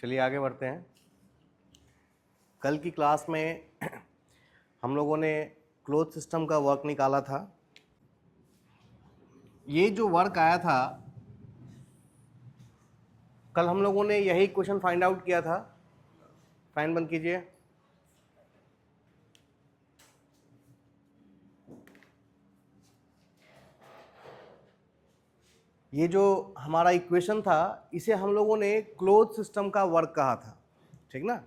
चलिए आगे बढ़ते हैं। कल की क्लास में हम लोगों ने क्लोज सिस्टम का वर्क निकाला था। ये जो वर्क आया था, कल हम लोगों ने यही क्वेश्चन फाइंड आउट किया था। फैन बंद कीजिए। ये जो हमारा इक्वेशन था, इसे हम लोगों ने क्लोज सिस्टम का वर्क कहा था, ठीक ना।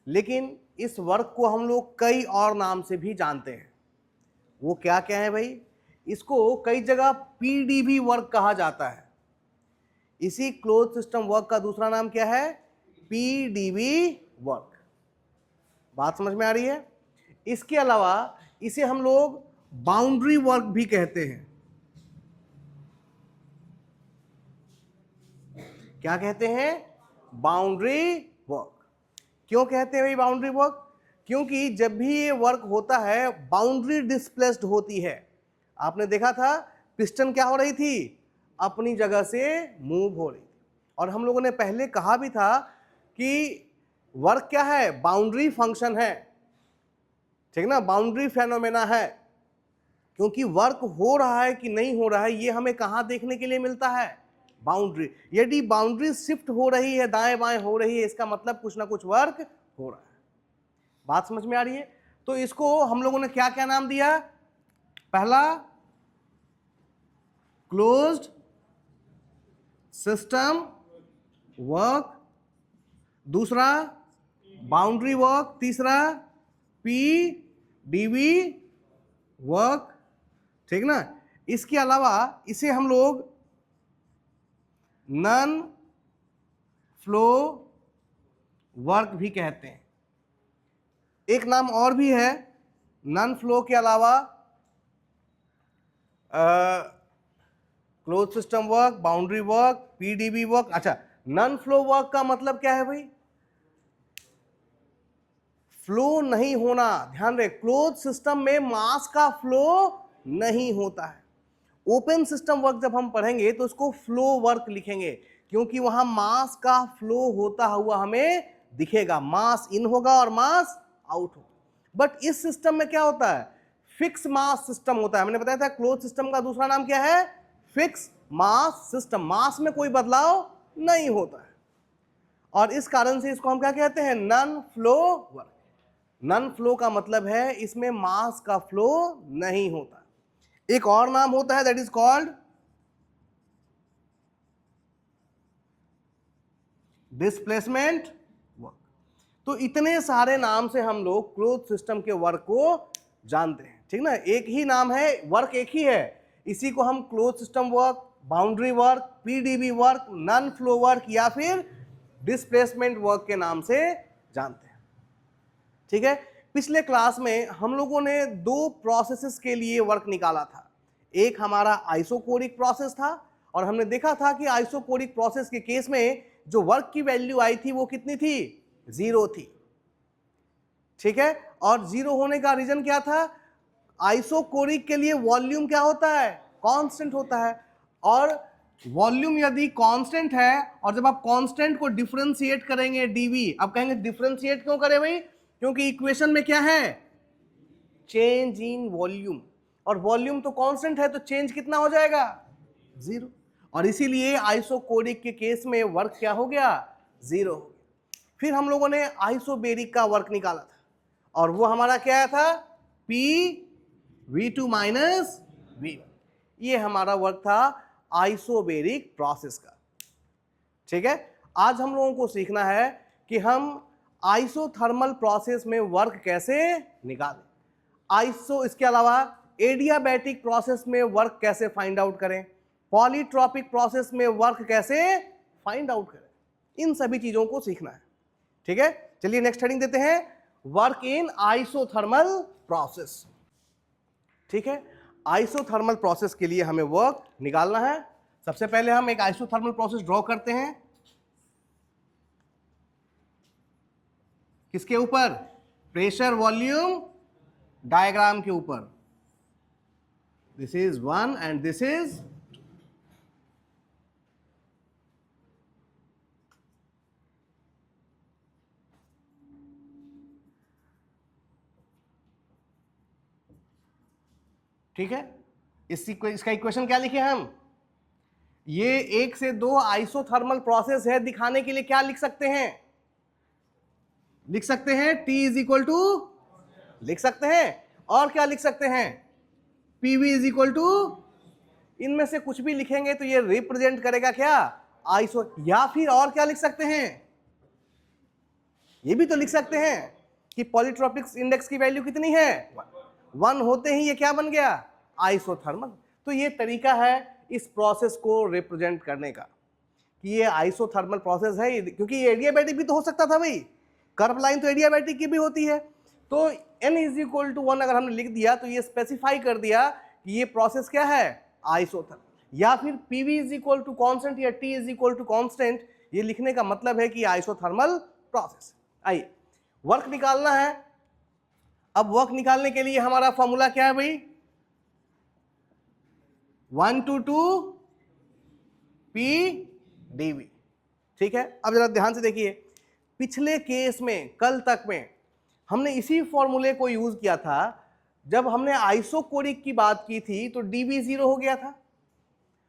लेकिन इस वर्क को हम लोग कई और नाम से भी जानते हैं। वो क्या क्या है भाई? इसको कई जगह पीडीबी वर्क कहा जाता है। इसी क्लोज सिस्टम वर्क का दूसरा नाम क्या है? PDB work. बात समझ में आ रही है? इसके अलावा इसे हम लोग बाउंड्री वर्क भी कहते हैं। क्या कहते हैं? Boundary work. क्यों कहते हैं भाई बाउंड्री वर्क? क्योंकि जब भी ये वर्क होता है बाउंड्री डिस्प्लेस्ड होती है। आपने देखा था पिस्टन क्या हो रही थी? अपनी जगह से मूव हो रही थी। और हम लोगों ने पहले कहा भी था कि वर्क क्या है? बाउंड्री फंक्शन है, ठीक ना, बाउंड्री फेनोमेना है। क्योंकि वर्क हो रहा है कि नहीं हो रहा है ये हमें कहाँ देखने के लिए मिलता है? बाउंड्री। यदि बाउंड्री शिफ्ट हो रही है, दाएं बाएं हो रही है, इसका मतलब कुछ ना कुछ वर्क हो रहा है। बात समझ में आ रही है? तो इसको हम लोगों ने क्या क्या नाम दिया? पहला क्लोज्ड सिस्टम वर्क, दूसरा बाउंड्री वर्क, तीसरा पीडीबी वर्क, ठीक ना। इसके अलावा इसे हम लोग नन फ्लो वर्क भी कहते हैं। एक नाम और भी है नन फ्लो के अलावा, close system work, boundary work, PDV work. अच्छा, नन फ्लो वर्क का मतलब क्या है भाई? फ्लो नहीं होना। ध्यान रहे, क्लोज सिस्टम में मास का फ्लो नहीं होता है। ओपन सिस्टम वर्क जब हम पढ़ेंगे तो उसको फ्लो वर्क लिखेंगे, क्योंकि वहां मास का फ्लो होता हुआ हमें दिखेगा। मास इन होगा और मास आउट होगा। बट इस सिस्टम में क्या होता है? फिक्स मास सिस्टम होता है। मैंने बताया था क्लोज सिस्टम का दूसरा नाम क्या है? Fix mass system. मास में कोई बदलाव नहीं होता है, और इस कारण से इसको हम क्या कहते हैं? Non flow work. Non flow का मतलब है इसमें मास का फ्लो नहीं होता। एक और नाम होता है, that is called displacement work. तो इतने सारे नाम से हम लोग क्लोज सिस्टम के वर्क को जानते हैं, ठीक ना। एक ही नाम है, वर्क एक ही है, इसी को हम close system work, boundary work, PDV work, non flow work या फिर डिस्प्लेसमेंट वर्क के नाम से जानते हैं, ठीक है। पिछले क्लास में हम लोगों ने दो प्रोसेसेस के लिए वर्क निकाला था। एक हमारा आइसोकोरिक प्रोसेस था, और हमने देखा था कि आइसोकोरिक प्रोसेस के केस में जो वर्क की वैल्यू आई थी वो कितनी थी? 0 थी, ठीक है। और 0 होने का रीजन क्या था? आइसोकोरिक के लिए वॉल्यूम क्या होता है? कांस्टेंट होता है। और वॉल्यूम यदि कांस्टेंट है, और जब आप कांस्टेंट को डिफरेंशिएट करेंगे डीवी, अब कहेंगे डिफरेंशिएट क्यों करें भाई? क्योंकि इक्वेशन में क्या है? चेंज इन वॉल्यूम, और वॉल्यूम तो कांस्टेंट है, तो चेंज कितना हो जाएगा? 0। और इसीलिए आइसोकोरिक के केस में वर्क क्या हो गया? 0 हो गया। फिर हम लोगों ने आइसोबेरिक का वर्क निकाला था, और वो हमारा क्या आया था? PV2 minus V1। ये हमारा वर्क था आइसोबेरिक प्रोसेस का, ठीक है। आज हम लोगों को सीखना है कि हम आइसोथर्मल प्रोसेस में वर्क कैसे निकालें। इसके अलावा एडियाबैटिक प्रोसेस में वर्क कैसे फाइंड आउट करें, पॉलीट्रॉपिक प्रोसेस में वर्क कैसे फाइंड आउट करें, इन सभी चीजों को सीखना है, ठीक है। चलिए नेक्स्ट हेडिंग देते हैं, वर्क इन आइसोथर्मल प्रोसेस, ठीक है। आइसोथर्मल प्रोसेस के लिए हमें वर्क निकालना है। सबसे पहले हम एक आइसोथर्मल प्रोसेस ड्रॉ करते हैं। किसके ऊपर? प्रेशर वॉल्यूम डायग्राम के ऊपर। This is 1 and this is 2। ठीक है, इसका इक्वेशन क्या लिखे हम, ये 1 से 2 आइसोथर्मल प्रोसेस है दिखाने के लिए क्या लिख सकते हैं, लिख सकते हैं T इज इक्वल टू, लिख सकते हैं, और क्या लिख सकते हैं, PV इज इक्वल टू, इनमें से कुछ भी लिखेंगे तो ये रिप्रेजेंट करेगा क्या, आइसो, या फिर और क्या लिख सकते हैं, ये भी तो लिख सकते हैं कि पॉलीट्रोपिक इंडेक्स की वैल्यू कितनी है, 1 होते ही ये क्या बन गया, आइसोथर्मल। तो ये तरीका है इस प्रोसेस को रिप्रेजेंट करने का कि ये आइसोथर्मल प्रोसेस है, क्योंकि ये एडियाबैटिक भी तो हो सकता था भाई, कर्व लाइन तो एडियाबैटिक की भी होती है। तो n इज इक्वल टू 1 अगर हमने लिख दिया तो ये स्पेसिफाई कर दिया कि ये प्रोसेस क्या है, आइसोथर्मल। या फिर PV is equal to constant या T is equal to constant, ये लिखने का मतलब है कि आइसोथर्मल प्रोसेस। आइए वर्क निकालना है। अब वर्क निकालने के लिए हमारा फॉर्मूला क्या है भाई, 1/2 P dV। ठीक है, अब जरा ध्यान से देखिए, पिछले केस में कल तक में हमने इसी फॉर्मूले को यूज किया था। जब हमने आइसोकोरिक की बात की थी तो dV 0 हो गया था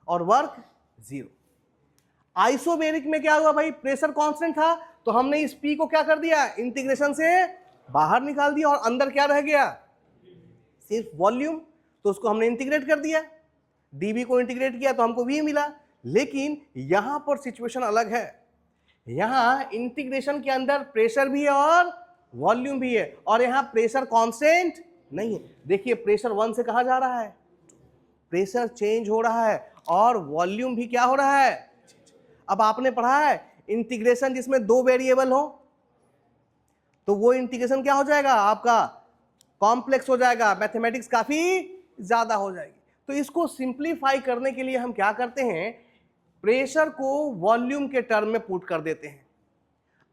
और वर्क 0। आइसोबेरिक में क्या हुआ भाई, प्रेशर कांस्टेंट था तो हमने इस P को क्या कर दिया, इंटीग्रेशन से बाहर निकाल दिया और अंदर क्या रह गया, सिर्फ वॉल्यूम, तो उसको हमने इंटीग्रेट कर दिया, dV को इंटीग्रेट किया तो हमको V मिला। लेकिन यहां पर सिचुएशन अलग है, यहां इंटीग्रेशन के अंदर प्रेशर भी है और वॉल्यूम भी है, और यहां प्रेशर कांस्टेंट नहीं है। देखिए प्रेशर 1 से कहा जा रहा है, प्रेशर चेंज हो रहा है और वॉल्यूम भी क्या हो रहा है। अब आपने पढ़ा है इंटीग्रेशन जिसमें 2 वेरिएबल हो तो वो इंटीग्रेशन क्या हो जाएगा, आपका कॉम्प्लेक्स हो जाएगा, मैथमेटिक्स काफी ज्यादा हो जाएगी। तो इसको सिंप्लीफाई करने के लिए हम क्या करते हैं, प्रेशर को वॉल्यूम के टर्म में पुट कर देते हैं।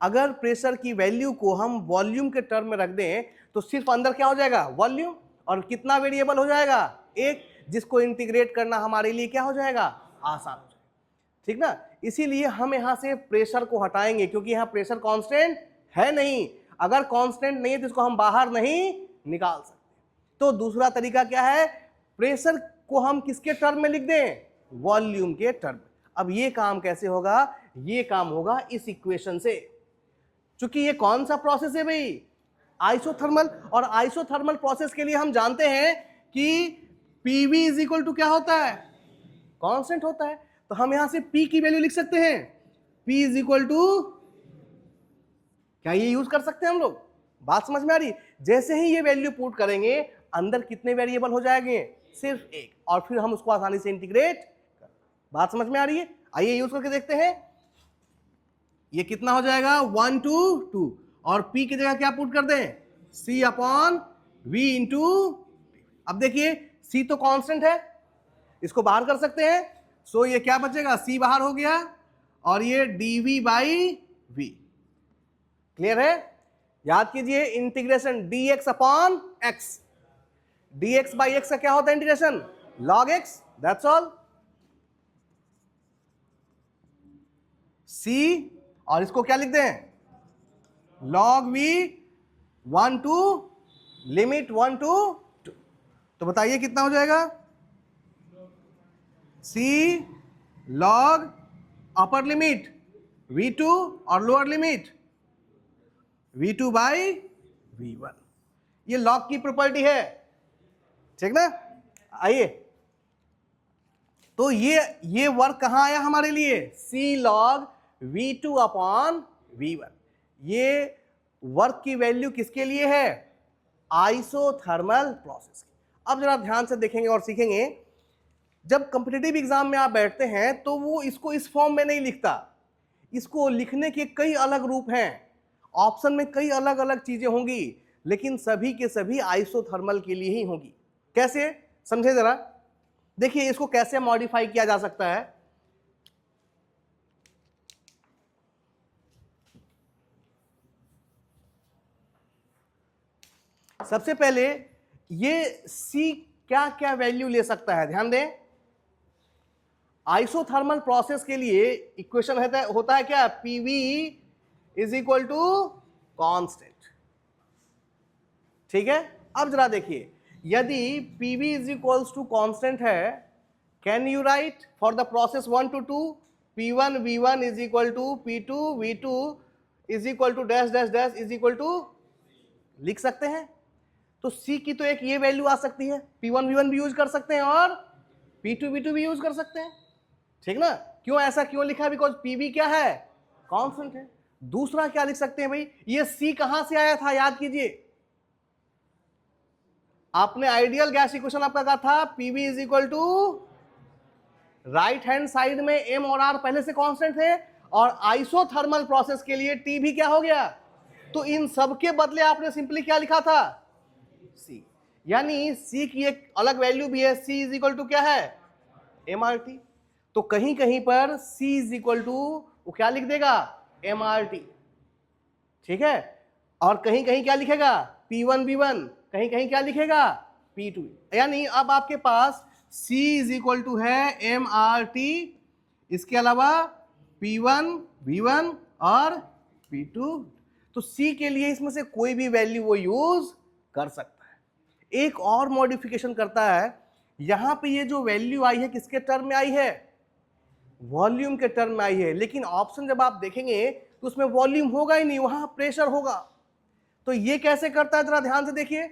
अगर प्रेशर की वैल्यू को हम वॉल्यूम के टर्म में रख दें तो सिर्फ अंदर क्या हो जाएगा, वॉल्यूम, और कितना वेरिएबल हो जाएगा, एक, जिसको इंटीग्रेट करना हमारे लिए क्या हो जाएगा, आसान हो जाएगा। ठीक ना, इसीलिए हम यहां से प्रेशर को हटाएंगे क्योंकि यहां प्रेशर कांस्टेंट है नहीं। अगर कांस्टेंट नहीं है तो इसको हम बाहर नहीं निकाल सकते। तो दूसरा तरीका क्या है, प्रेशर को हम किसके टर्म में लिख दें, वॉल्यूम के टर्म में। अब ये काम कैसे होगा, ये काम होगा इस इक्वेशन से। चूंकि ये कौन सा प्रोसेस है भाई, आइसोथर्मल, और आइसोथर्मल प्रोसेस के लिए हम जानते हैं कि PV इज इक्वल टू क्या होता है, कांस्टेंट होता है। तो हम यहां से P की वैल्यू लिख सकते हैं, P इज इक्वल टू, क्या ये यूज कर सकते हैं हम लोग, बात समझ में आ रही। जैसे ही ये वैल्यू पुट करेंगे अंदर कितने वेरिएबल हो जाएंगे, सिर्फ एक, और फिर हम उसको आसानी से इंटीग्रेट, बात समझ में आ रही है। आइए यूज करके देखते हैं, ये कितना हो जाएगा, 1 to 2, और P की जगह क्या पुट कर दें, C अपॉन V इंटू। अब देखिए C तो कांस्टेंट है, इसको बाहर कर सकते हैं, सो ये क्या बचेगा, C बाहर हो गया और ये dV बाई V। क्लियर है, याद कीजिए integration dx upon x, dx by x का क्या होता है integration, log x, that's all. C और इसको क्या लिख दें, log v 1 to limit 1 to 2। तो बताइए कितना हो जाएगा, C log upper limit v2 और lower limit v2 by v1। ये लॉग की प्रॉपर्टी है, ठीक ना। आइए, तो ये वर्क कहां आया हमारे लिए, C log v2 upon v1। ये वर्क की वैल्यू किसके लिए है, आइसोथर्मल प्रोसेस की। अब जरा ध्यान से देखेंगे और सीखेंगे, जब कॉम्पिटिटिव एग्जाम में आप बैठते हैं तो वो इसको इस फॉर्म में नहीं लिखता, इसको लिखने के कई अलग रूप हैं, ऑप्शन में कई अलग अलग चीजें होंगी, लेकिन सभी के सभी आइसोथर्मल के लिए ही होगी। कैसे, समझे जरा, देखिए इसको कैसे मॉडिफाई किया जा सकता है। सबसे पहले ये C क्या क्या वैल्यू ले सकता है, ध्यान दें। आइसोथर्मल प्रोसेस के लिए इक्वेशन होता है क्या, PV is equal to constant. ठीक है, अब जरा देखिए यदि PV is equals to constant है, can you write for the process 1 to 2 P1 V1 is equal to P2 V2 is equal to dash dash dash is equal to, लिख सकते हैं। तो C की तो एक ये वैल्यू आ सकती है, P1 V1 भी यूज कर सकते हैं और P2 V2 भी यूज कर सकते हैं, ठीक ना। क्यों ऐसा क्यों लिखा? बिकॉज PV क्या है? कांस्टेंट है। दूसरा क्या लिख सकते हैं भाई, ये C कहां से आया था, याद कीजिए। आपने आइडियल गैस इक्वेशन आपका कहा था PV is equal to, right hand side में M और R पहले से कांस्टेंट थे, और आइसोथर्मल प्रोसेस के लिए T भी क्या हो गया? तो इन सब के बदले आपने सिंपली क्या लिखा था? C। यानी C की एक अलग वैल्यू भी है, C इज इक्वल टू क्या है? MRT। तो कहीं कहीं पर C इज इक्वल टू वो क्या लिख देगा? MRT, ठीक है। और कहीं कहीं क्या लिखेगा? P1 V1, कहीं कहीं क्या लिखेगा? P2। यानी अब आपके पास C इज इक्वल टू है MRT, इसके अलावा P1 V1 और P2। तो C के लिए इसमें से कोई भी वैल्यू वो यूज कर सकता है। एक और मॉडिफिकेशन करता है, यहां पे ये जो वैल्यू आई है किसके टर्म में आई है? वॉल्यूम के टर्म में आई है। लेकिन ऑप्शन जब आप देखेंगे तो उसमें वॉल्यूम होगा ही नहीं, वहां प्रेशर होगा। तो ये कैसे करता है, जरा ध्यान से देखिए।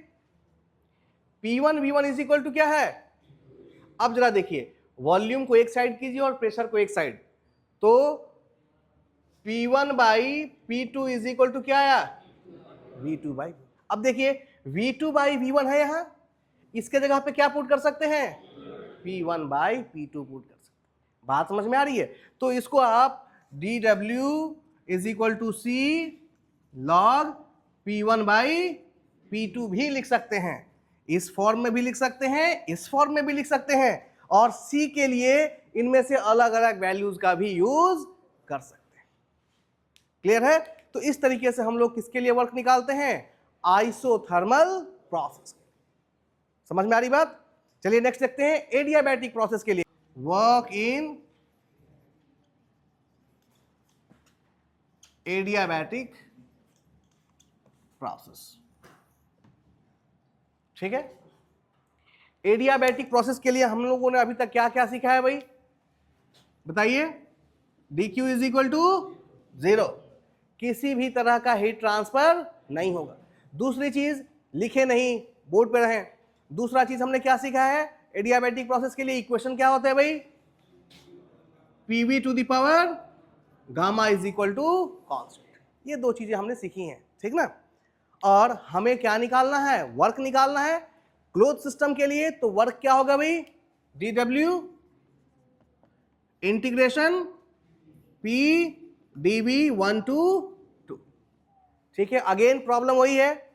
P1 V1 is equal to क्या है? अब जरा देखिए, वॉल्यूम को एक साइड कीजिए और प्रेशर को एक साइड, तो P1 by P2 is equal to क्या आया? V2 by. अब देखिए V2 बाई V1 है, यहां इसके जगह पे क्या पुट कर सकते हैं? P1 बाई P2 पुट कर सकते हैं। बात समझ में आ रही है? तो इसको आप dW is equal to C log P1 by P2 भी लिख सकते हैं। इस फॉर्म में भी लिख सकते हैं, इस फॉर्म में भी लिख सकते हैं, और C के लिए इनमें से अलग अलग वैल्यूज का भी यूज कर सकते हैं। क्लियर है? तो इस तरीके से हम लोग किसके लिए वर्क निकालते हैं? Isothermal process. समझ में आ रही बात? चलिए नेक्स्ट देखते हैं एडियाबैटिक प्रोसेस के लिए वर्क इन एडियाबैटिक प्रोसेस। ठीक है, एडियाबैटिक प्रोसेस के लिए हम लोगों ने अभी तक क्या क्या सीखा है भाई, बताइए। dq इज इक्वल टू 0, किसी भी तरह का हीट ट्रांसफर नहीं होगा। दूसरी चीज लिखे नहीं, बोर्ड पे रहे। दूसरा चीज हमने क्या सीखा है एडियाबैटिक प्रोसेस के लिए? इक्वेशन क्या होता है भाई? PV to the power gamma is equal to constant. ये दो चीजें हमने सीखी हैं, ठीक ना। और हमें क्या निकालना है? वर्क निकालना है क्लोज सिस्टम के लिए। तो वर्क क्या होगा भाई? dW integration P dV 1 to 2। ठीक है, अगेन प्रॉब्लम वही है,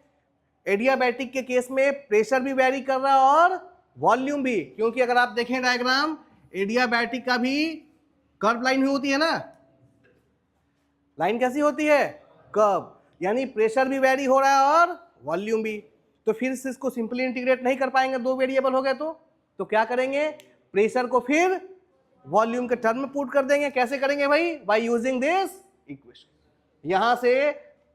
एडियाबैटिक के केस में प्रेशर भी वेरी कर रहा है और वॉल्यूम भी, क्योंकि अगर आप देखें डायग्राम, एडियाबैटिक का भी कर्व लाइन ही होती है ना। लाइन कैसी होती है? कर्व। यानी प्रेशर भी वेरी हो रहा है और वॉल्यूम भी। तो फिर से इसको सिंपली इंटीग्रेट नहीं कर पाएंगे, दो वेरिएबल हो गए तो क्या करेंगे? प्रेशर को फिर वॉल्यूम के टर्म में पुट कर देंगे। कैसे करेंगे भाई? By using this equation. यहां से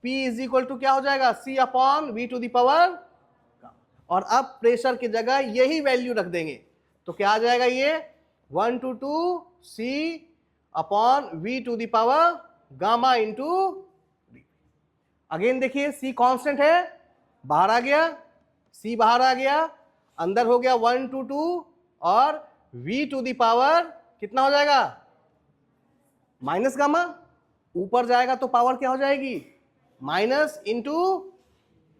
P इज इक्वल टू क्या हो जाएगा? C upon V to the power, और अब प्रेशर की जगह यही वैल्यू रख देंगे। तो क्या आ जाएगा ये? 1 to 2 C upon V to the power gamma into D। Again देखिए C कांस्टेंट है, बाहर आ गया, C बाहर आ गया, अंदर हो गया 1 to 2, और V टू द पावर कितना हो जाएगा? Minus gamma. ऊपर जाएगा तो पावर क्या हो जाएगी? Minus into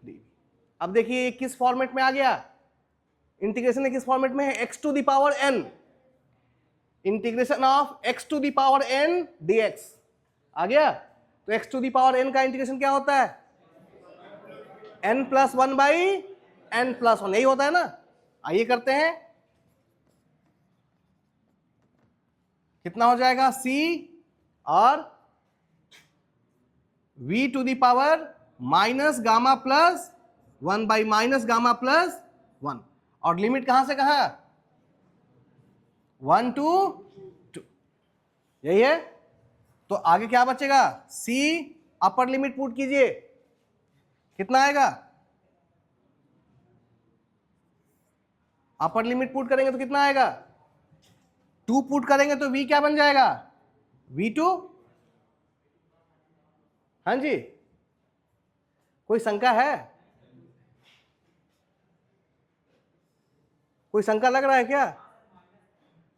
D. अब देखिए किस फॉर्मेट में आ गया? इंटीग्रेशन किस फॉर्मेट में है? x to the power n, integration of x to the power n dx आ गया। तो x to the power n का इंटीग्रेशन क्या होता है? n plus 1 by n plus 1, यही होता है ना। आइए करते हैं, कितना हो जाएगा? C और V to the power minus gamma plus 1 by minus gamma plus 1, और लिमिट कहां से कहां? 1 to 2, यही है। तो आगे क्या बचेगा? C अपर लिमिट पुट कीजिए, कितना आएगा? अपर लिमिट पुट करेंगे तो कितना आएगा, 2 पुट करेंगे तो v क्या बन जाएगा, v2। हाँ जी, कोई शंका है, कोई शंका लग रहा है क्या?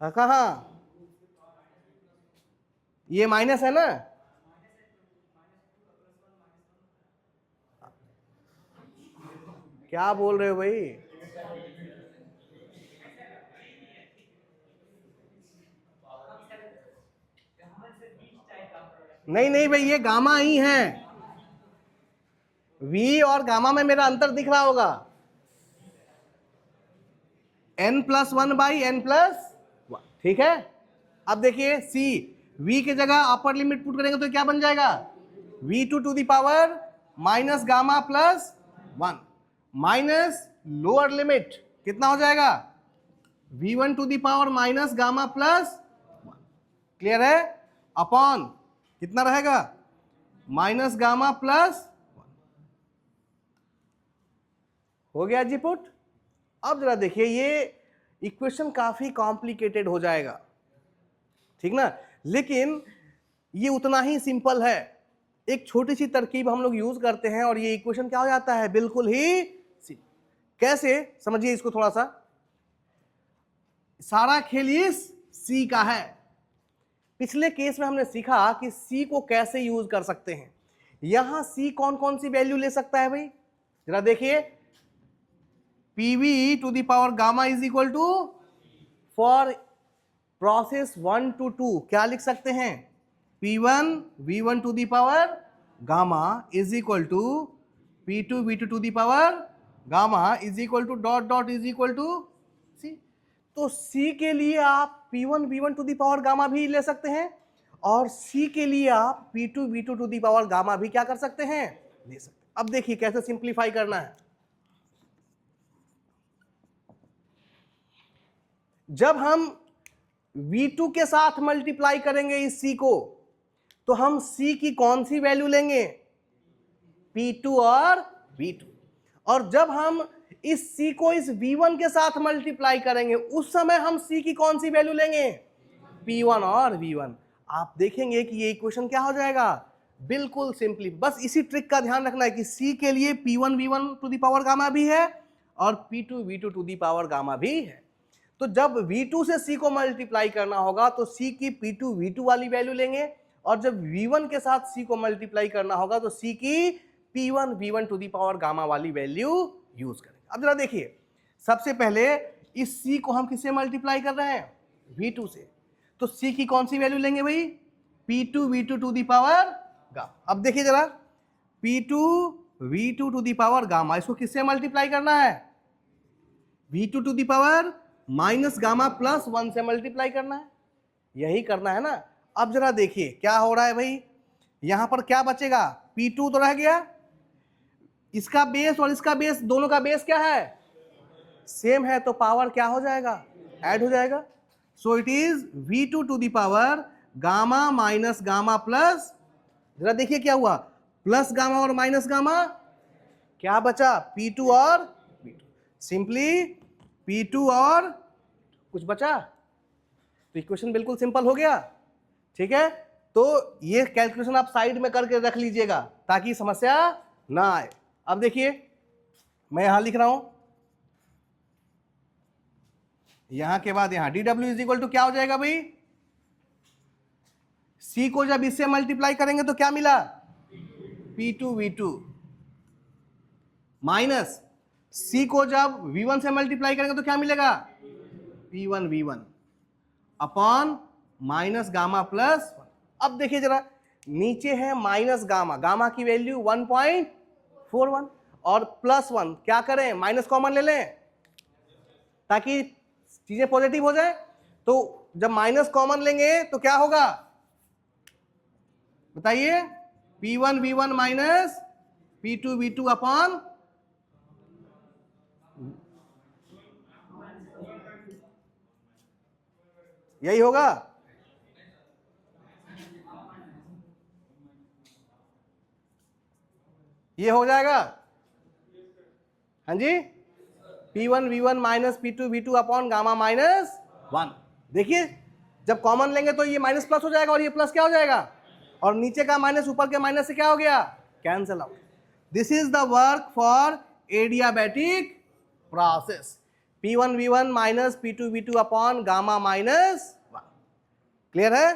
कहाँ, ये माइनस है ना, क्या बोल रहे हो भाई? नहीं नहीं भाई, ये गामा ही है, v और गामा में मेरा अंतर दिख रहा होगा, n+1/n+1, ठीक है। अब देखिए c, v की जगह अपर लिमिट पुट करेंगे तो क्या बन जाएगा, v2 to the power minus gamma plus 1 minus lower limit कितना हो जाएगा, v1 to the power minus gamma plus 1, clear है, अपॉन कितना रहेगा, माइनस गामा प्लस 1। हो गया जी पुट। अब जरा देखिए, ये इक्वेशन काफी कॉम्प्लिकेटेड हो जाएगा, ठीक ना, लेकिन ये उतना ही सिंपल है। एक छोटी सी तरकीब हम लोग यूज करते हैं और ये इक्वेशन क्या हो जाता है, बिल्कुल ही कैसे समझिए इसको थोड़ा सा। सारा खेल इस सी का है। पिछले केस में हमने सीखा कि सी को कैसे यूज कर सकते हैं। यहां सी कौन कौन सी वैल्यू ले सकता है भाई, जरा देखिए, PV to the power gamma is equal to, for process 1 to 2 क्या लिख सकते हैं, P1 V1 to the power gamma is equal to P2 V2 to the power gamma is equal to dot dot is equal to C. तो C के लिए आप P1 V1 to the power gamma भी ले सकते हैं और C के लिए आप P2 V2 to the power gamma भी क्या कर सकते हैं, ले सकते हैं। अब देखिए कैसे सिंप्लीफाई करना है। जब हम V2 के साथ मल्टीप्लाई करेंगे इस C को, तो हम C की कौन सी वैल्यू लेंगे, P2 और V2। और जब हम इस C को इस V1 के साथ मल्टीप्लाई करेंगे, उस समय हम C की कौन सी वैल्यू लेंगे, P1 और V1। आप देखेंगे कि ये इक्वेशन क्या हो जाएगा, बिल्कुल सिंपली। बस इसी ट्रिक का ध्यान रखना है कि C के लिए P1 V1 to the power gamma भी है और P2 V2 to the power gamma भी है। तो जब V2 से C को मल्टीप्लाई करना होगा तो C की P2 V2 वाली वैल्यू लेंगे और जब V1 के साथ C को मल्टीप्लाई करना होगा तो C की P1 V1 to the power gamma वाली वैल्यू यूज करेंगे। अब जरा देखिए, सबसे पहले इस C को हम किससे मल्टीप्लाई कर रहे हैं, V2 से। तो C की कौन सी वैल्यू लेंगे भाई, P2 V2 to the power gamma. अब देखिए जरा, P2 V2 to the power gamma, इसको किससे मल्टीप्लाई करना है, V2 to the power minus gamma plus 1 से मल्टीप्लाई करना है, यही करना है ना। अब जरा देखिए क्या हो रहा है भाई, यहां पर क्या बचेगा, P2 तो रह गया, इसका बेस और इसका बेस, दोनों का बेस क्या है, सेम है, तो पावर क्या हो जाएगा, ऐड हो जाएगा। So it is V2 to the power gamma minus gamma plus, जरा देखिए क्या हुआ, प्लस गामा और माइनस गामा, क्या बचा, P2 और V2, सिंपली P2 और कुछ बचा, तो इक्वेशन बिल्कुल सिंपल हो गया, ठीक है। तो ये कैलकुलेशन आप साइड में करके रख लीजिएगा ताकि समस्या ना आए। अब देखिए मैं यहां लिख रहा हूं, यहां के बाद यहां DW इज इक्वल टू क्या हो जाएगा भाई, C को जब इससे मल्टीप्लाई करेंगे तो क्या मिला, P2 V2 माइनस C को जब V1 से मल्टीप्लाई करेंगे तो क्या मिलेगा, P1 V1 upon minus gamma plus 1। अब देखिए जरा, नीचे है माइनस गामा, गामा की वैल्यू 1.41 और प्लस 1, क्या करें, माइनस कॉमन ले लें ताकि चीजें पॉजिटिव हो जाए। तो जब माइनस कॉमन लेंगे तो क्या होगा बताइए, P1 V1 minus P2 V2 upon, यही होगा, ये हो जाएगा, हाँ जी। P1 V1 minus P2 V2 upon gamma minus 1। देखिए जब कॉमन लेंगे तो ये माइनस प्लस हो जाएगा और ये प्लस क्या हो जाएगा, और नीचे का माइनस ऊपर के माइनस से क्या हो गया, cancel out. This is the work for adiabatic process, P1 V1 minus P2 V2 upon gamma minus 1। Clear है,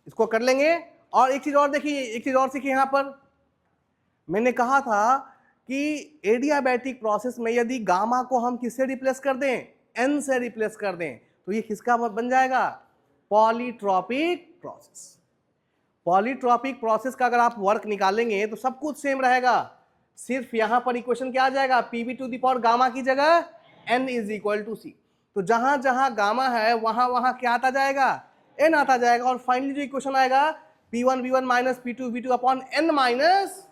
इसको कर लेंगे। और एक चीज और देखिए, एक चीज और सीखिए। यहां पर मैंने कहा था कि एडियाबैटिक प्रोसेस में यदि गामा को हम किससे रिप्लेस कर दें, एन से रिप्लेस कर दें, तो ये किसका बन जाएगा, पॉलीट्रॉपिक प्रोसेस। पॉलीट्रॉपिक प्रोसेस का अगर आप वर्क निकालेंगे तो सब कुछ सेम रहेगा, सिर्फ यहां पर इक्वेशन क्या आ जाएगा, PV to the power gamma की जगह N is equal to C. तो जहां जहां गामा है वहां वहां क्या आता जाएगा, एन आता जाएगा। और फाइनली जो इक्वेशन आएगा P1 V1 minus P2 V2 upon n minus,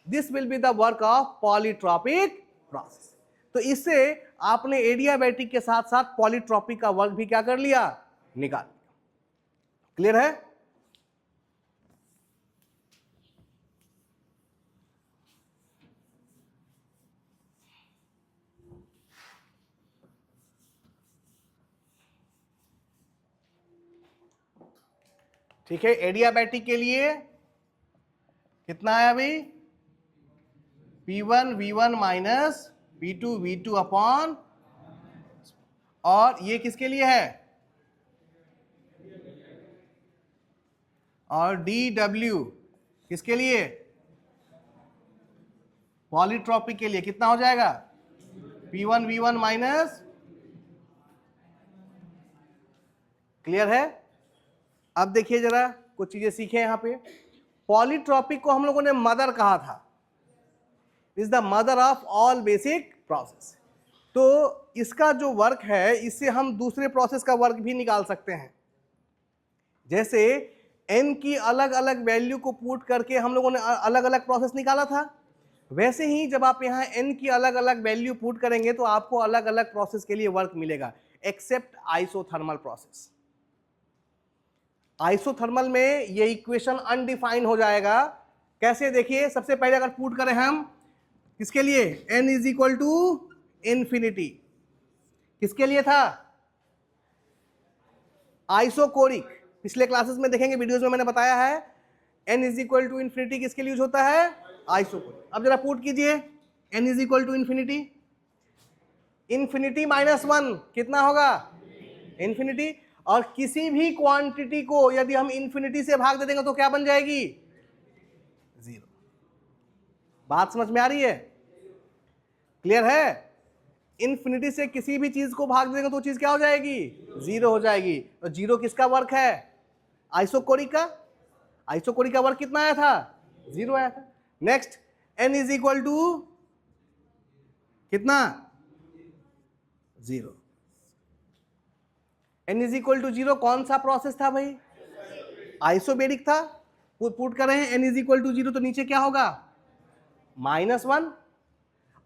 this will be the work of polytropic process. तो इससे आपने एडियाबैटिक के साथ साथ पॉलीट्रॉपिक का वर्क भी क्या कर लिया, निकाल लिया। क्लियर है। ठीक है, एडियाबैटिक के लिए कितना है अभी, P1 V1 minus P2 V2 upon, और ये किसके लिए है, और dW किसके लिए, पॉलीट्रॉपिक के लिए कितना हो जाएगा, P1 V1 माइनस। क्लियर है। अब देखिए जरा कुछ चीजें सीखें यहां पे। पॉलीट्रॉपिक को हम लोगों ने मदर कहा था, is the mother of all basic process. तो इसका जो वर्क है इससे हम दूसरे प्रोसेस का वर्क भी निकाल सकते हैं। जैसे n की अलग अलग वैल्यू को पुट करके हम लोगों ने अलग अलग प्रोसेस निकाला था, वैसे ही जब आप यहाँ n की अलग अलग वैल्यू पुट करेंगे तो आपको अलग अलग प्रोसेस के लिए वर्क मिलेगा, एक्सेप्ट आइसोथर्मल प्रोसेस। आइसोथर्मल में ये इक्वेशन अनडिफाइंड हो जाएगा। कैसे, देखिए सबसे पहले अगर पुट करें हम किसके लिए, n is equal to infinity, किसके लिए था, आइसोकोरिक। पिछले क्लासेस में देखेंगे, वीडियोस में मैंने बताया है n is equal to infinity किसके लिए यूज होता है, आइसोकोरिक। अब जरा पुट कीजिए n is equal to infinity, infinity minus 1 कितना होगा, इंफिनिटी। और किसी भी क्वांटिटी को यदि हम इंफिनिटी से भाग दे देंगे तो क्या बन जाएगी, जीरो। बात समझ में आ रही है, क्लियर है। इंफिनिटी से किसी भी चीज को भाग देंगे तो चीज क्या हो जाएगी, जीरो हो जाएगी। तो जीरो किसका वर्क है, आइसोकोरिक का। आइसोकोरिक का वर्क कितना आया था, जीरो आया था। Next n is equal to कितना, zero. n is equal to zero कौन सा प्रोसेस था भाई, आइसोबेरिक था। पुट कर रहे हैं n is equal to zero, तो नीचे क्या होगा, -1।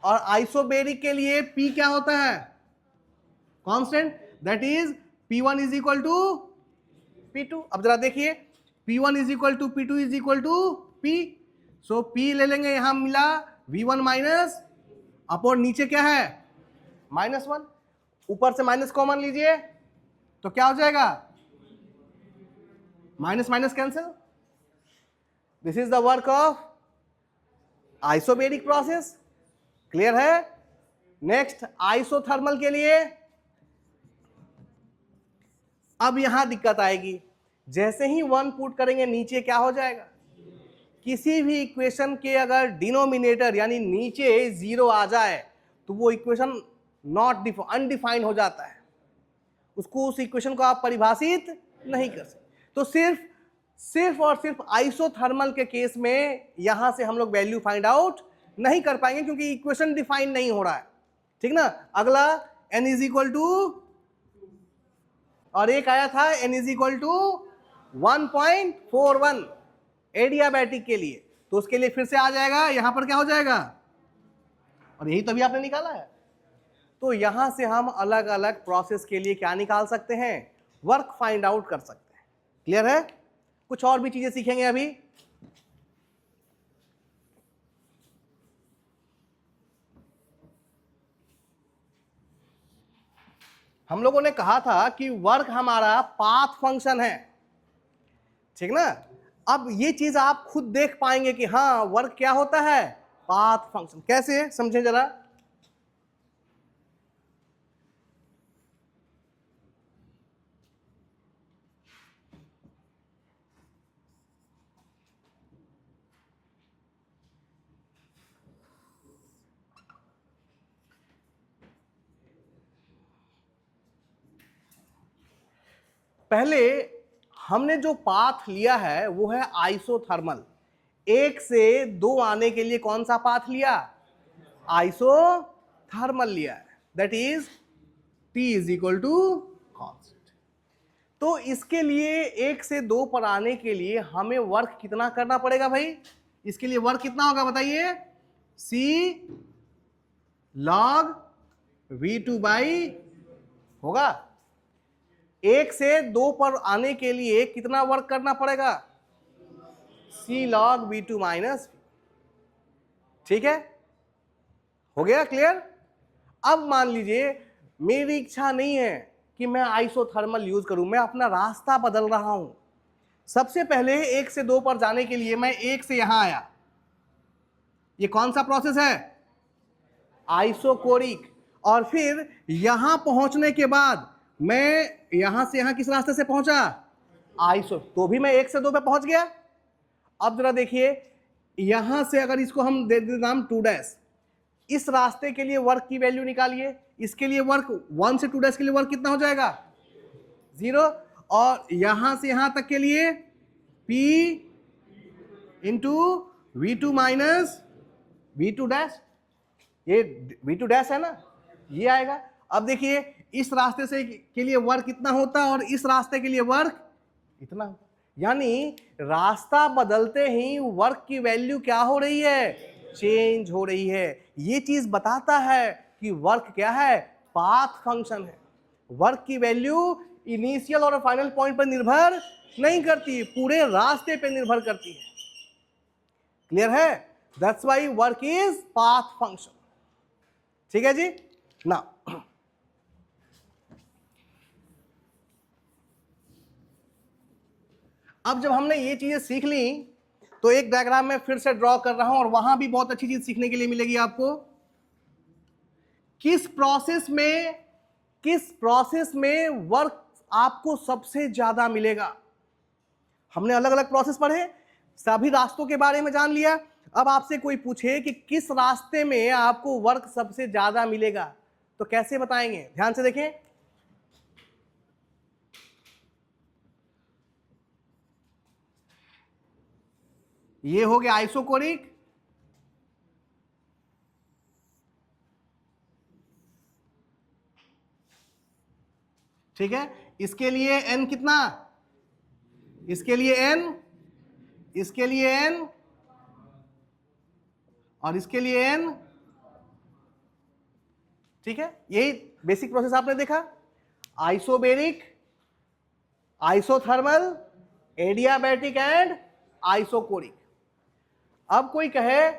और आइसोबेरिक के लिए p क्या होता है, constant, that is P1 is equal to P2। अब जरा देखिए P1 is equal to P2 is equal to P, so P ले लेंगे, यहां मिला V1 माइनस, अपॉन नीचे क्या है -1, ऊपर से माइनस कॉमन लीजिए तो क्या हो जाएगा, minus minus cancel. This is the work of isobaric process. Clear है। नेक्स्ट आइसोथर्मल के लिए अब यहां दिक्कत आएगी, जैसे ही 1 पुट करेंगे नीचे क्या हो जाएगा, किसी भी इक्वेशन के अगर डिनोमिनेटर यानी नीचे 0 आ जाए तो वो इक्वेशन नॉट अनडिफाइंड हो जाता है, उसको उस इक्वेशन को आप परिभाषित नहीं कर सकते। तो सिर्फ और सिर्फ आइसोथर्मल के केस में यहां से हम लोग वैल्यू फाइंड आउट नहीं कर पाएंगे क्योंकि इक्वेशन डिफाइन नहीं हो रहा है, ठीक ना। अगला n इज इक्वल टू, और एक आया था n is equal to 1.41 adiabatic के लिए, तो उसके लिए फिर से आ जाएगा, यहां पर क्या हो जाएगा, और यही तो अभी आपने निकाला है। तो यहां से हम अलग अलग प्रोसेस के लिए क्या निकाल सकते हैं, वर्क फाइंड आउट कर सकते हैं। क्लियर है। कुछ और भी चीजें सीखेंगे अभी। हम लोगों ने कहा था कि वर्क हमारा पाथ फंक्शन है, ठीक ना। अब ये चीज आप खुद देख पाएंगे कि हाँ वर्क क्या होता है, पाथ फंक्शन। कैसे समझे जरा। पहले हमने जो पाथ लिया है वो है आइसोथर्मल। एक से दो आने के लिए कौन सा पाथ लिया, आइसोथर्मल लिया है, that is T is equal to constant. तो इसके लिए एक से दो पर आने के लिए हमें वर्क कितना करना पड़ेगा भाई, इसके लिए वर्क कितना होगा बताइए, C log V2 बाई होगा। एक से दो पर आने के लिए कितना वर्क करना पड़ेगा, C log V2 माइनस, ठीक है, हो गया क्लियर। अब मान लीजिए मेरी इच्छा नहीं है कि मैं आइसोथर्मल यूज करूं, मैं अपना रास्ता बदल रहा हूं। सबसे पहले एक से दो पर जाने के लिए मैं एक से यहां आया, ये कौन सा प्रोसेस है, आइसोकोरिक। और फिर यहां पहुंचने के बाद मैं यहां से यहां किस रास्ते से पहुंचा, आइसो, तो भी मैं एक से दो पे पहुंच गया। अब जरा देखिए यहां से अगर इसको हम दे दें नाम 2 इस रास्ते के लिए वर्क की वैल्यू निकालिए, इसके लिए वर्क 1 से 2 के लिए वर्क कितना हो जाएगा, 0। और यहां से यहां तक के लिए P into V2 minus V2 ये V2 है ना, ये आएगा। अब देखिए इस रास्ते से के लिए वर्क कितना होता और इस रास्ते के लिए वर्क इतना होता, यानी रास्ता बदलते ही वर्क की वैल्यू क्या हो रही है, चेंज हो रही है। ये चीज बताता है कि वर्क क्या है, पाथ फंक्शन है। वर्क की वैल्यू इनिशियल और फाइनल पॉइंट पर निर्भर नहीं करती, पूरे रास्ते पे निर्भर करती है। क्लियर है, that's why work is path function, ठीक है जी ना। अब जब हमने ये चीजें सीख ली तो एक डायग्राम में फिर से ड्रॉ कर रहा हूं और वहां भी बहुत अच्छी चीज सीखने के लिए मिलेगी आपको। किस प्रोसेस में वर्क आपको सबसे ज्यादा मिलेगा। हमने अलग अलग प्रोसेस पढ़े, सभी रास्तों के बारे में जान लिया। अब आपसे कोई पूछे कि किस रास्ते में आपको वर्क सबसे ज्यादा मिलेगा तो कैसे बताएंगे, ध्यान से देखें। ये हो गया आइसोकोरिक, ठीक है। इसके लिए n कितना, इसके लिए n, इसके लिए n और इसके लिए n, ठीक है। यही बेसिक प्रोसेस आपने देखा, isobaric, isothermal, adiabatic and isochoric. अब कोई कहे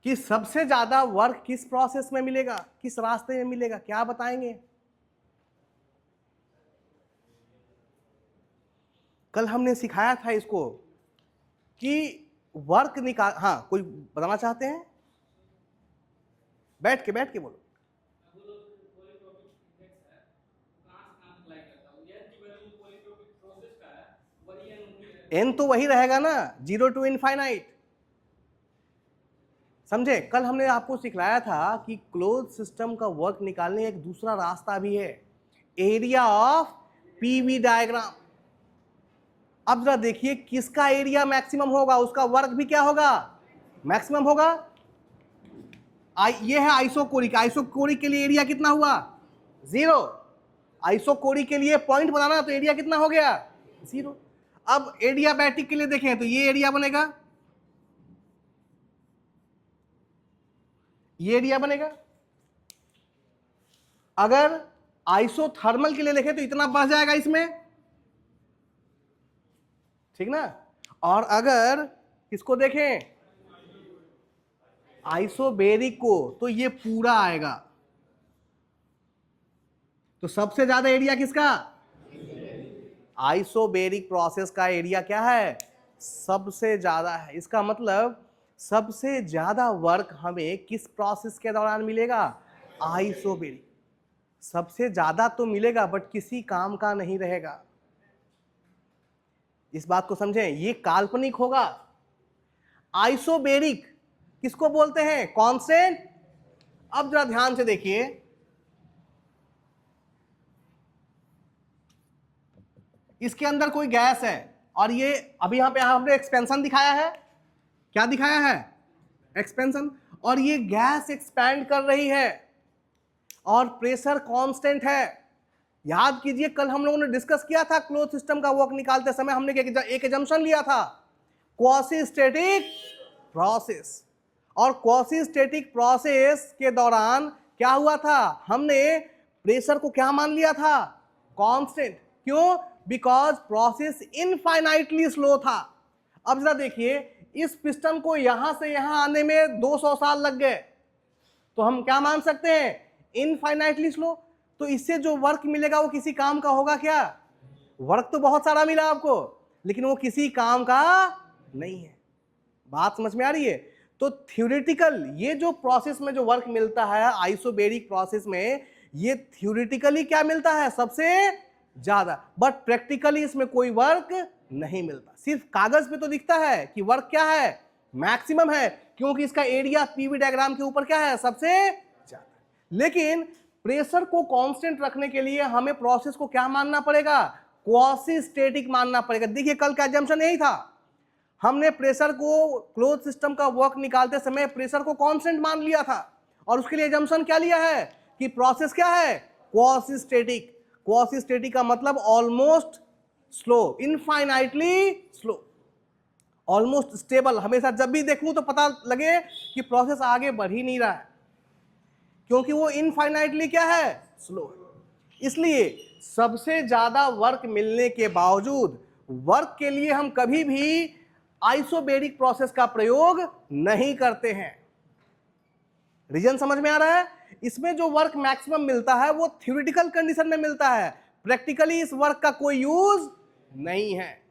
कि सबसे ज्यादा वर्क किस प्रोसेस में मिलेगा, किस रास्ते में मिलेगा, क्या बताएंगे। कल हमने सिखाया था इसको कि वर्क निकाल, हाँ कोई बताना चाहते हैं, बैठ के बोलो। एन तो वही रहेगा ना, 0 to इनफाइनाइट। समझे, कल हमने आपको सिखाया था कि क्लोज सिस्टम का वर्क निकालने एक दूसरा रास्ता भी है, एरिया ऑफ पीवी डायग्राम। अब जरा देखिए किसका एरिया मैक्सिमम होगा उसका वर्क भी क्या होगा, मैक्सिमम होगा। ये है आइसोकोरिक, आइसोकोरिक के लिए एरिया कितना हुआ, 0। आइसोकोरिक के लिए पॉइंट बनाना तो एरिया कितना हो गया, 0। अब एडियाबैटिक के लिए देखें तो ये एरिया बनेगा, ये एरिया बनेगा। अगर आइसोथर्मल के लिए देखें तो इतना बढ़ जाएगा इसमें, ठीक ना। और अगर इसको देखें आइसोबेरिक को तो ये पूरा आएगा, तो सबसे ज्यादा एरिया किसका? आइसोबेरिक प्रोसेस का एरिया क्या है? सबसे ज्यादा है। इसका मतलब सबसे ज्यादा वर्क हमें किस प्रोसेस के दौरान मिलेगा? आइसोबेरिक। सबसे ज्यादा तो मिलेगा बट किसी काम का नहीं रहेगा। इस बात को समझें, ये काल्पनिक होगा। आइसोबेरिक किसको बोलते हैं? कांस्टेंट। अब जरा ध्यान से देखिए, इसके अंदर कोई गैस है और ये अभी यहां पे हमने एक्सपेंशन दिखाया है। क्या दिखाया है? एक्सपेंशन। और ये गैस एक्सपैंड कर रही है और प्रेशर कांस्टेंट है। याद कीजिए, कल हम लोगों ने डिस्कस किया था क्लोज सिस्टम का वर्क निकालते समय हमने एक एजम्पशन लिया था, क्वासी स्टैटिक प्रोसेस। और क्वासी स्टैटिक प्रोसेस के दौरान क्या हुआ था? हमने प्रेशर को क्या मान लिया था? कांस्टेंट। क्यों? बिकॉज प्रोसेस इनफाइनाइटली स्लो था। अब जरा देखिए, इस पिस्टन को यहां से यहां आने में 200 साल लग गए, तो हम क्या मान सकते हैं? Infinitely slow. तो इससे जो वर्क मिलेगा वो किसी काम का होगा क्या? वर्क तो बहुत सारा मिला आपको, लेकिन वो किसी काम का नहीं है। बात समझ में आ रही है? तो थ्योरेटिकल ये जो प्रोसेस में जो वर्क मिलता है आइसोबेरिक प्रोसेस में, ये थ्योरेटिकली क्या मिलता है? सबसे ज्यादा। बट प्रैक्टिकली इसमें कोई वर्क नहीं मिलता। सिर्फ कागज पे तो दिखता है कि वर्क क्या है? मैक्सिमम है, क्योंकि इसका एरिया पीवी डायग्राम के ऊपर क्या है? सबसे ज्यादा। लेकिन प्रेशर को कांस्टेंट रखने के लिए हमें प्रोसेस को क्या मानना पड़ेगा? क्वासी स्टैटिक मानना पड़ेगा। देखिए, कल का एजम्पशन यही था, हमने प्रेशर को क्लोज सिस्टम का वर्क निकालते समय प्रेशर को कांस्टेंट मान लिया था और उसके लिए एजम्पशन क्या लिया है कि प्रोसेस क्या है? Quasi static. क्वासी स्टैटिक का मतलब almost slow, infinitely slow, almost stable. हमेशा जब भी देखूं तो पता लगे कि प्रोसेस आगे बढ़ ही नहीं रहा है, क्योंकि वो इनफाइनाइटली क्या है? स्लो है। इसलिए सबसे ज्यादा वर्क मिलने के बावजूद वर्क के लिए हम कभी भी आइसोबेरिक प्रोसेस का प्रयोग नहीं करते हैं। रीजन समझ में आ रहा है? इसमें जो वर्क मैक्सिमम मिलता है वो थ्योरेटिकल कंडीशन में मिलता है, प्रैक्टिकली इस वर्क का कोई यूज नहीं है।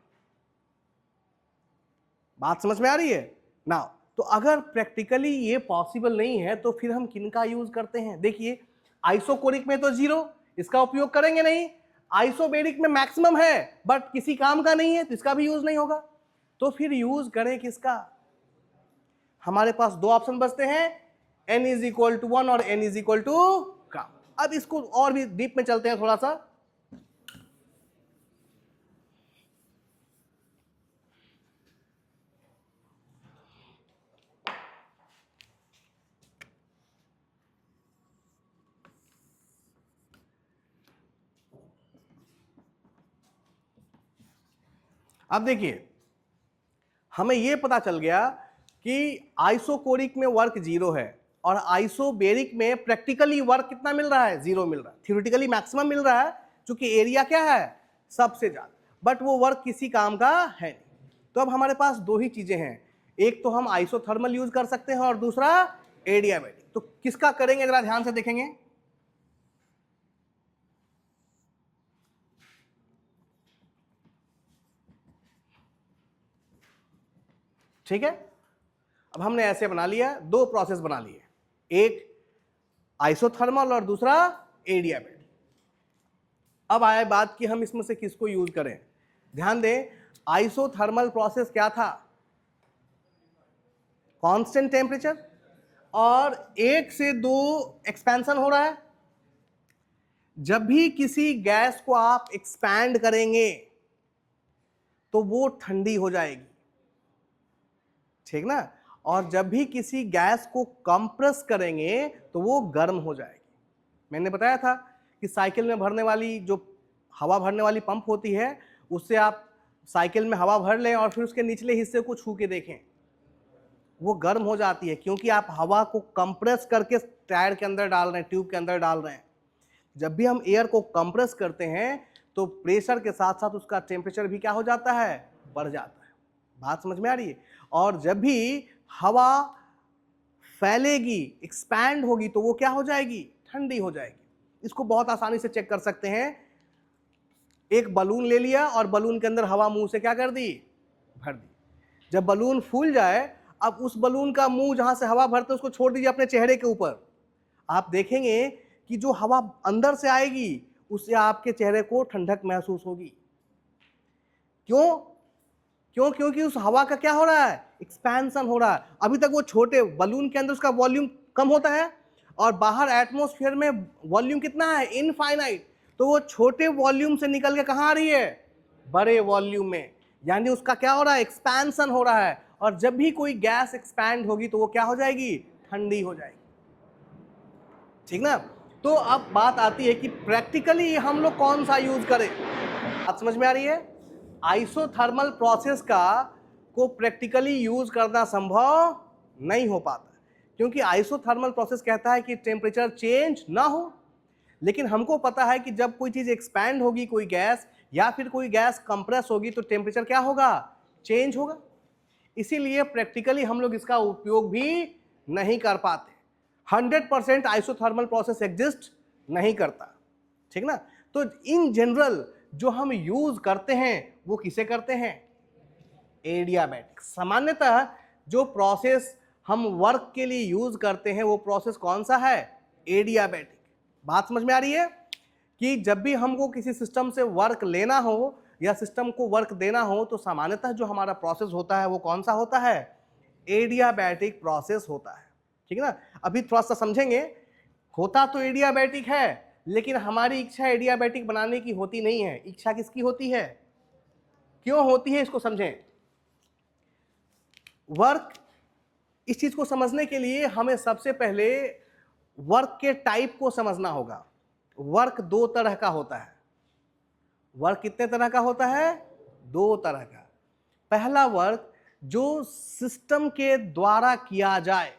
बात समझ में आ रही है ना? तो अगर प्रैक्टिकली ये पॉसिबल नहीं है तो फिर हम किनका यूज करते हैं? देखिए, आइसोकोरिक में तो जीरो, इसका उपयोग करेंगे नहीं। आइसोबेरिक में मैक्सिमम है बट किसी काम का नहीं है, तो इसका भी यूज नहीं होगा। तो फिर यूज करें किसका? हमारे पास दो ऑप्शन बचते हैं, n इज इक्वल टू 1 और n इज इक्वल टू का। अब इसको और भी डीप में चलते हैं थोड़ा सा। अब देखिए, हमें यह पता चल गया कि आइसोकोरिक में वर्क जीरो है और आइसोबेरिक में प्रैक्टिकली वर्क कितना मिल रहा है? जीरो मिल रहा है। थ्योरेटिकली मैक्सिमम मिल रहा है, क्योंकि एरिया क्या है? सबसे ज्यादा, बट वो वर्क किसी काम का है नहीं। तो अब हमारे पास दो ही चीजें हैं, एक तो हम आइसोथर्मल यूज कर सकते हैं और दूसरा एडियाबैटिक। तो किसका करेंगे जरा ध्यान से देखेंगे। ठीक है, अब हमने ऐसे बना लिया, दो प्रोसेस बना लिए, एक आइसोथर्मल और दूसरा एडियाबैटिक। अब आया बात कि हम इसमें से किसको यूज करें। ध्यान दें, आइसोथर्मल प्रोसेस क्या था? कांस्टेंट टेम्परेचर और 1 से 2 एक्सपेंशन हो रहा है। जब भी किसी गैस को आप एक्सपैंड करेंगे तो वो ठंडी हो जाएगी, ठीक ना? और जब भी किसी गैस को कंप्रेस करेंगे तो वो गर्म हो जाएगी। मैंने बताया था कि साइकिल में भरने वाली जो हवा भरने वाली पंप होती है, उससे आप साइकिल में हवा भर लें और फिर उसके निचले हिस्से को छू के देखें, वो गर्म हो जाती है, क्योंकि आप हवा को कंप्रेस करके टायर के अंदर डाल रहे हैं, ट्यूब के अंदर डाल रहे हैं। जब भी हम एयर को कंप्रेस करते हैं तो प्रेशर के साथ साथ उसका टेम्परेचर भी क्या हो जाता है? बढ़ जाता है। बात समझ में आ रही है? और जब भी हवा फैलेगी, एक्सपैंड होगी, तो वो क्या हो जाएगी? ठंडी हो जाएगी। इसको बहुत आसानी से चेक कर सकते हैं। एक बलून ले लिया और बलून के अंदर हवा मुंह से क्या कर दी? भर दी। जब बलून फूल जाए, अब उस बलून का मुंह जहां से हवा भरते उसको छोड़ दीजिए अपने चेहरे के ऊपर। आप देखेंगे कि जो हवा अंदर से आएगी उससे आपके चेहरे को ठंडक महसूस होगी। क्यों? क्योंकि उस हवा का क्या हो रहा है? एक्सपेंशन हो रहा है। अभी तक वो छोटे बलून के अंदर उसका वॉल्यूम कम होता है और बाहर एटमॉस्फेयर में वॉल्यूम कितना है? इनफाइनाइट। तो वो छोटे वॉल्यूम से निकल के कहाँ आ रही है? बड़े वॉल्यूम में। यानी उसका क्या हो रहा है? एक्सपेंशन हो रहा है। और जब भी कोई गैस एक्सपैंड होगी तो वो क्या हो जाएगी? ठंडी हो जाएगी। ठीक ना? तो अब बात आती है कि प्रैक्टिकली हम लोग कौन सा यूज करें। बात समझ में आ रही है? आइसोथर्मल प्रोसेस को प्रैक्टिकली यूज करना संभव नहीं हो पाता, क्योंकि आइसोथर्मल प्रोसेस कहता है कि टेम्परेचर चेंज ना हो। लेकिन हमको पता है कि जब कोई चीज एक्सपैंड होगी, कोई गैस या फिर कोई गैस कंप्रेस होगी, तो टेम्परेचर क्या होगा? चेंज होगा। इसीलिए प्रैक्टिकली हम लोग इसका उपयोग भी नहीं कर पाते। 100% आइसोथर्मल प्रोसेस एग्जिस्ट नहीं करता। ठीक ना? तो इन जनरल जो हम यूज करते हैं वो किसे करते हैं? एडियाबैटिक। सामान्यतः जो प्रोसेस हम वर्क के लिए यूज करते हैं वो प्रोसेस कौन सा है? एडियाबैटिक। बात समझ में आ रही है कि जब भी हमको किसी सिस्टम से वर्क लेना हो या सिस्टम को वर्क देना हो तो सामान्यतः जो हमारा प्रोसेस होता है वो कौन सा होता है? एडियाबैटिक प्रोसेस होता है। ठीक है ना? अभी थोड़ा सा समझेंगे। होता तो एडियाबैटिक है, लेकिन हमारी इच्छा एडियाबैटिक बनाने की होती नहीं है। इच्छा किसकी होती है? क्यों होती है इसको समझें। वर्क, इस चीज को समझने के लिए हमें सबसे पहले वर्क के टाइप को समझना होगा। वर्क दो तरह का होता है। वर्क कितने तरह का होता है? दो तरह का। पहला वर्क जो सिस्टम के द्वारा किया जाए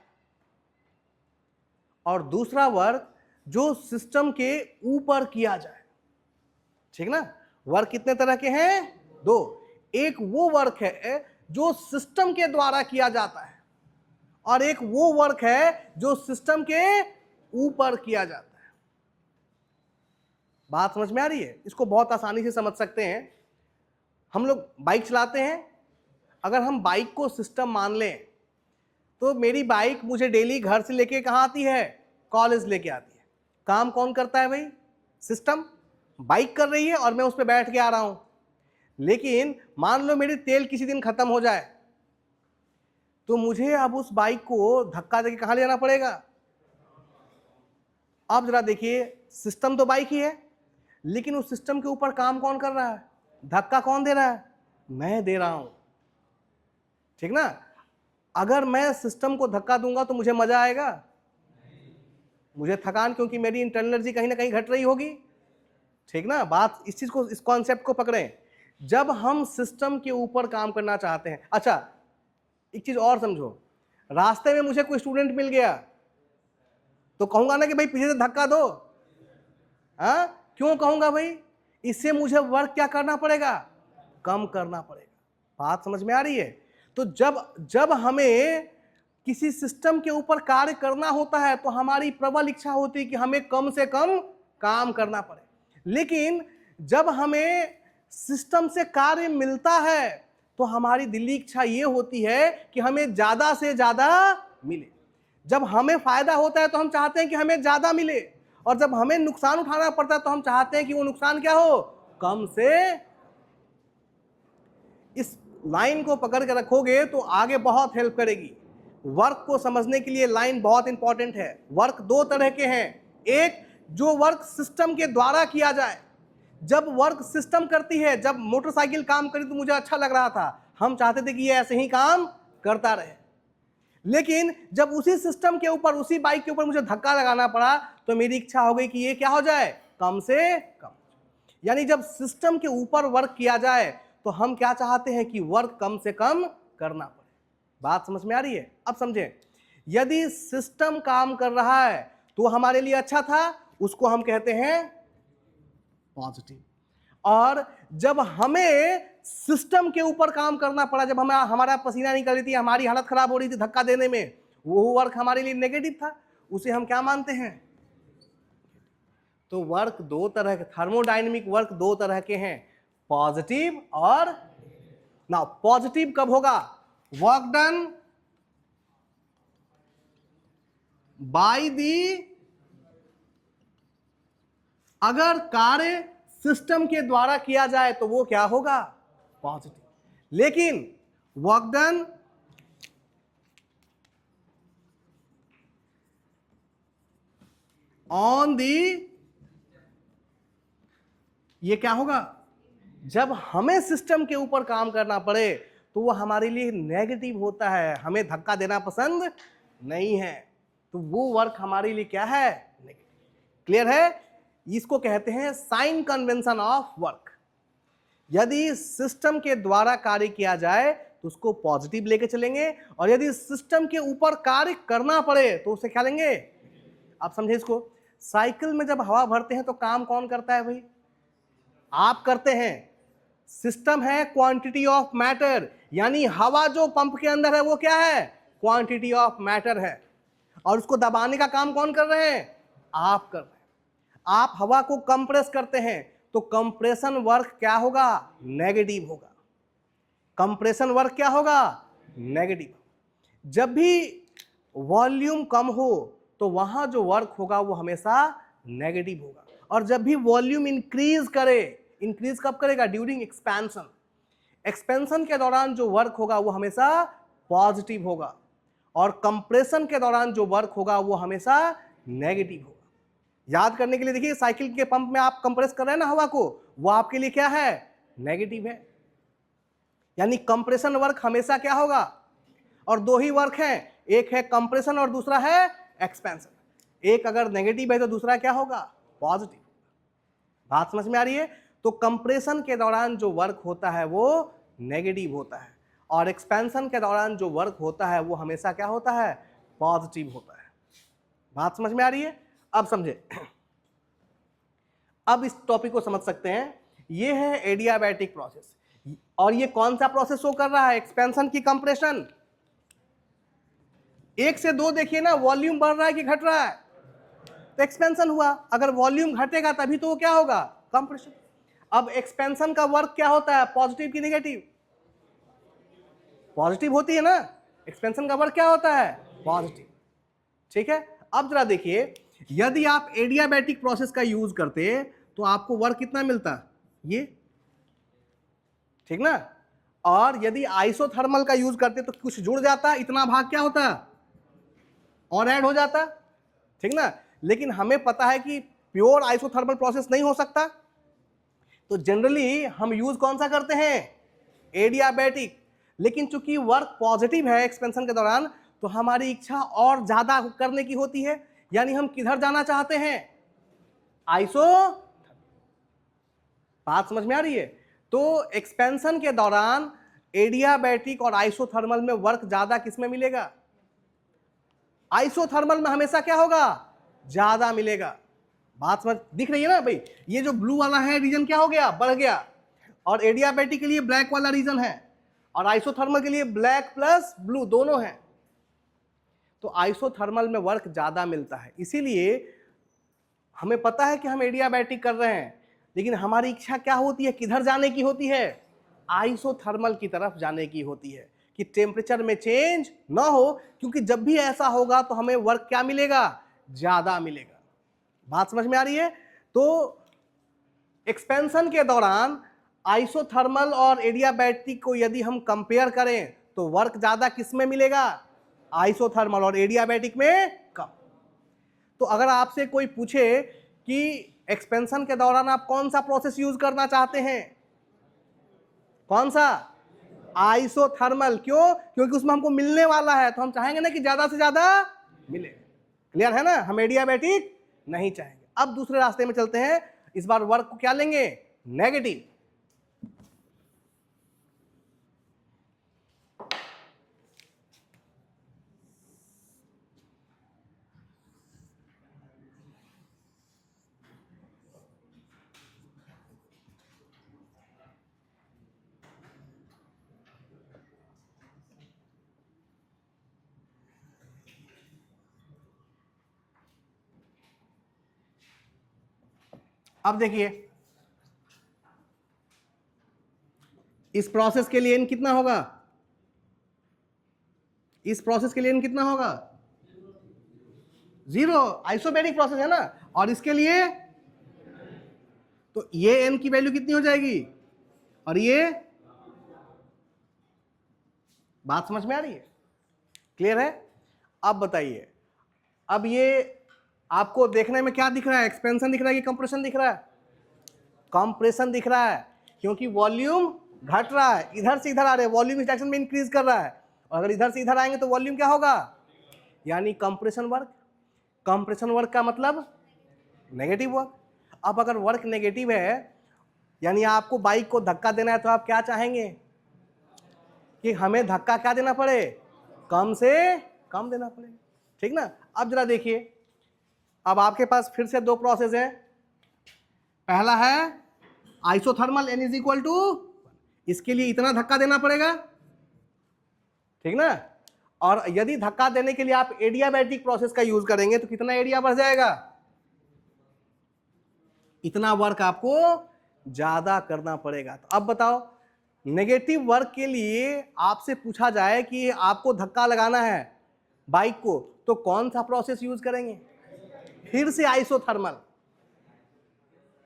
और दूसरा वर्क जो सिस्टम के ऊपर किया जाए। ठीक ना? वर्क कितने तरह के हैं? दो। एक वो वर्क है जो सिस्टम के द्वारा किया जाता है और एक वो वर्क है जो सिस्टम के ऊपर किया जाता है। बात समझ में आ रही है? इसको बहुत आसानी से समझ सकते हैं। हम लोग बाइक चलाते हैं। अगर हम बाइक को सिस्टम मान लें तो मेरी बाइक मुझे डेली घर से लेके कहाँ आती है? कॉलेज लेके आती है। काम कौन करता है भाई? सिस्टम। बाइक कर रही है और मैं उस पर बैठ के आ रहा हूं। लेकिन मान लो मेरी तेल किसी दिन खत्म हो जाए तो मुझे अब उस बाइक को धक्का देके कहाँ ले जाना पड़ेगा? अब जरा देखिए, सिस्टम तो बाइक ही है, लेकिन उस सिस्टम के ऊपर काम कौन कर रहा है? धक्का कौन दे रहा है? मैं दे रहा हूं। ठीक ना? अगर मैं सिस्टम को धक्का दूंगा तो मुझे मजा आएगा? मुझे थकान, क्योंकि मेरी इंटरनल एनर्जी कहीं ना कहीं घट रही होगी। ठीक ना? बात इस चीज को, इस कॉन्सेप्ट को पकड़ें। जब हम सिस्टम के ऊपर काम करना चाहते हैं, अच्छा एक चीज और समझो, रास्ते में मुझे कोई स्टूडेंट मिल गया तो कहूंगा ना कि भाई पीछे से धक्का दो? हाँ, क्यों कहूंगा भाई? इससे मुझे वर्क क्या करना पड़ेगा? कम करना पड़ेगा। बात समझ में आ रही है? तो जब हमें किसी सिस्टम के ऊपर कार्य करना होता है तो हमारी प्रबल इच्छा होती है कि हमें कम से कम काम करना पड़े। लेकिन जब हमें सिस्टम से कार्य मिलता है तो हमारी दिली इच्छा ये होती है कि हमें ज्यादा से ज्यादा मिले। जब हमें फायदा होता है तो हम चाहते हैं कि हमें ज्यादा मिले, और जब हमें नुकसान उठाना पड़ता है तो हम चाहते हैं कि वो नुकसान क्या हो? कम से। इस लाइन को पकड़ के रखोगे तो आगे बहुत हेल्प करेगी। वर्क को समझने के लिए लाइन बहुत इंपॉर्टेंट है। वर्क दो तरह के हैं। एक जो वर्क सिस्टम के द्वारा किया जाए। जब वर्क सिस्टम करती है, जब मोटरसाइकिल काम करी तो मुझे अच्छा लग रहा था, हम चाहते थे कि ये ऐसे ही काम करता रहे। लेकिन जब उसी सिस्टम के ऊपर, उसी बाइक के ऊपर मुझे धक्का लगाना पड़ा तो मेरी इच्छा हो गई कि ये क्या हो जाए? कम से कम। यानी जब सिस्टम के ऊपर वर्क किया जाए तो हम क्या चाहते हैं कि वर्क कम से कम करना पड़े। बात समझ में आ रही है? अब समझें, यदि सिस्टम काम कर रहा है तो हमारे लिए अच्छा था, उसको हम कहते हैं पॉजिटिव। और जब हमें सिस्टम के ऊपर काम करना पड़ा, जब हमें हमारा पसीना निकल रही थी, हमारी हालत खराब हो रही थी धक्का देने में, वो वर्क हमारे लिए नेगेटिव था, उसे हम क्या मानते हैं। तो वर्क दो तरह के, थर्मोडायनेमिक वर्क दो तरह के हैं, पॉजिटिव और ना। पॉजिटिव कब होगा, वर्क डन बाय दी, अगर कार्य सिस्टम के द्वारा किया जाए तो वो क्या होगा, पॉजिटिव। लेकिन वर्क डन ऑन दी, ये क्या होगा, जब हमें सिस्टम के ऊपर काम करना पड़े तो वो हमारे लिए नेगेटिव होता है, हमें धक्का देना पसंद नहीं है, तो वो वर्क हमारे लिए क्या है, नेगेटिव। क्लियर है, इसको कहते हैं साइन कन्वेंशन ऑफ वर्क। यदि सिस्टम के द्वारा कार्य किया जाए तो उसको पॉजिटिव लेके चलेंगे, और यदि सिस्टम के ऊपर कार्य करना पड़े तो उसे क्या लेंगे। आप समझे इसको, साइकिल में जब हवा भरते हैं तो काम कौन करता है भाई, आप करते हैं। सिस्टम है क्वांटिटी ऑफ मैटर, यानी हवा जो पंप के अंदर है वो क्या है, क्वांटिटी ऑफ मैटर है, और उसको दबाने का काम कौन कर रहे हैं, आप कर रहे हैं। आप हवा को कंप्रेस करते हैं तो कंप्रेशन वर्क क्या होगा, नेगेटिव होगा। कंप्रेशन वर्क क्या होगा, नेगेटिव। जब भी वॉल्यूम कम हो तो वहां जो वर्क होगा वो हमेशा नेगेटिव होगा, और जब भी वॉल्यूम इंक्रीज करे, इंक्रीज कब करेगा, ड्यूरिंग एक्सपेंशन, एक्सपेंशन के दौरान जो वर्क होगा वो हमेशा पॉजिटिव होगा, और कंप्रेशन के दौरान जो वर्क होगा वो हमेशा नेगेटिव होगा। याद करने के लिए देखिए, साइकिल के पंप में आप कंप्रेस कर रहे हैं ना हवा को, वो आपके लिए क्या है, नेगेटिव है। यानी कंप्रेशन वर्क हमेशा क्या होगा, और दो ही वर्क हैं, एक है कंप्रेशन और दूसरा है एक्सपेंशन। एक अगर नेगेटिव है तो दूसरा क्या होगा, पॉजिटिव। बात समझ में आ रही है। तो कंप्रेशन के दौरान जो वर्क होता है वो नेगेटिव होता है, और एक्सपेंशन के दौरान जो वर्क होता है वो हमेशा क्या होता है, पॉजिटिव होता है। बात समझ में आ रही है। अब समझे, अब इस टॉपिक को समझ सकते हैं। ये है एडियाबैटिक प्रोसेस, और ये कौन सा प्रोसेस शो कर रहा है, एक्सपेंशन की कंप्रेशन। 1 से 2 देखिए ना, वॉल्यूम बढ़ रहा है कि घट रहा है, तो एक्सपेंशन हुआ। अगर वॉल्यूम घटेगा तभी तो वो क्या होगा, कंप्रेशन। अब एक्सपेंशन का वर्क क्या होता है, पॉजिटिव की नेगेटिव, पॉजिटिव होती है ना। एक्सपेंशन का वर्क क्या होता है, पॉजिटिव। ठीक है, अब जरा देखिए, यदि आप एडियाबैटिक प्रोसेस का यूज करते तो आपको वर्क कितना मिलता, ये, ठीक ना। और यदि आइसोथर्मल का यूज करते तो कुछ जुड़ जाता, इतना भाग क्या होता और ऐड हो जाता, ठीक ना। लेकिन हमें पता है कि प्योर आइसोथर्मल प्रोसेस नहीं हो सकता, तो जनरली हम यूज कौन सा करते हैं, एडियाबैटिक। लेकिन चूंकि वर्क पॉजिटिव है एक्सपेंशन के दौरान, तो हमारी इच्छा और ज्यादा करने की होती है, यानी हम किधर जाना चाहते हैं, आइसो। बात समझ में आ रही है। तो एक्सपेंशन के दौरान एडियाबैटिक और आइसोथर्मल में वर्क ज्यादा किसमें मिलेगा, आइसोथर्मल में हमेशा क्या होगा, ज्यादा मिलेगा। बात समझ दिख रही है ना भाई। ये जो ब्लू वाला है रीजन क्या हो गया, बढ़ गया, और एडियाबैटिक के लिए ब्लैक वाला रीजन है, और आइसोथर्मल के लिए ब्लैक प्लस ब्लू दोनों है। तो आइसोथर्मल में वर्क ज्यादा मिलता है, इसीलिए हमें पता है कि हम एडियाबैटिक कर रहे हैं, लेकिन हमारी इच्छा क्या होती है, किधर जाने की होती है, आइसोथर्मल की तरफ जाने की होती है, कि टेम्परेचर में चेंज ना हो, क्योंकि जब भी ऐसा होगा तो हमें वर्क क्या मिलेगा, ज्यादा मिलेगा। बात समझ में आ रही है। तो एक्सपेंशन के दौरान आइसोथर्मल और एडियाबैटिक को यदि हम कंपेयर करें तो वर्क ज्यादा किसमें मिलेगा, आइसोथर्मल, और एडियाबैटिक में कम। तो अगर आपसे कोई पूछे कि एक्सपेंशन के दौरान आप कौन सा प्रोसेस यूज करना चाहते हैं, कौन सा, आइसोथर्मल। क्यों, क्योंकि उसमें हमको मिलने वाला है, तो हम चाहेंगे ना कि ज्यादा से ज्यादा मिले। क्लियर है ना, हम एडियाबैटिक नहीं चाहेंगे। अब दूसरे रास्ते में चलते हैं, इस बार वर्क को क्या लेंगे, नेगेटिव। अब देखिए इस प्रोसेस के लिए n कितना होगा, इस प्रोसेस के लिए n कितना होगा, 0, आइसोबैरिक प्रोसेस है ना, और इसके लिए तो ये n की वैल्यू कितनी हो जाएगी, और ये बात समझ में आ रही है, क्लियर है। अब बताइए, अब ये आपको देखने में क्या दिख रहा है, एक्सपेंशन दिख रहा है कि कंप्रेशन दिख रहा है, कंप्रेशन दिख रहा है, क्योंकि वॉल्यूम घट रहा है, इधर से इधर आ रहे हैं, वॉल्यूम इस डायरेक्शन में इंक्रीज कर रहा है, और अगर इधर से इधर आएंगे तो वॉल्यूम क्या होगा, यानी कंप्रेशन वर्क। कंप्रेशन वर्क का मतलब नेगेटिव वर्क। अब अगर वर्क नेगेटिव है, यानी आपको बाइक को धक्का देना है, तो आप क्या चाहेंगे कि हमें धक्का क्या देना पड़े, कम से कम देना पड़ेगा, ठीक ना। अब जरा देखिए, अब आपके पास फिर से दो प्रोसेस हैं, पहला है isothermal n is equal to, इसके लिए इतना धक्का देना पड़ेगा, ठीक ना, और यदि धक्का देने के लिए आप एडियाबैटिक प्रोसेस का यूज करेंगे तो कितना एरिया बढ़ जाएगा, इतना वर्क आपको ज्यादा करना पड़ेगा। तो अब बताओ, नेगेटिव वर्क के लिए आपसे पूछा जाए कि आपको धक्का लगाना है बाइक को, तो कौन सा प्रोसेस यूज करेंगे, फिर से आइसोथर्मल,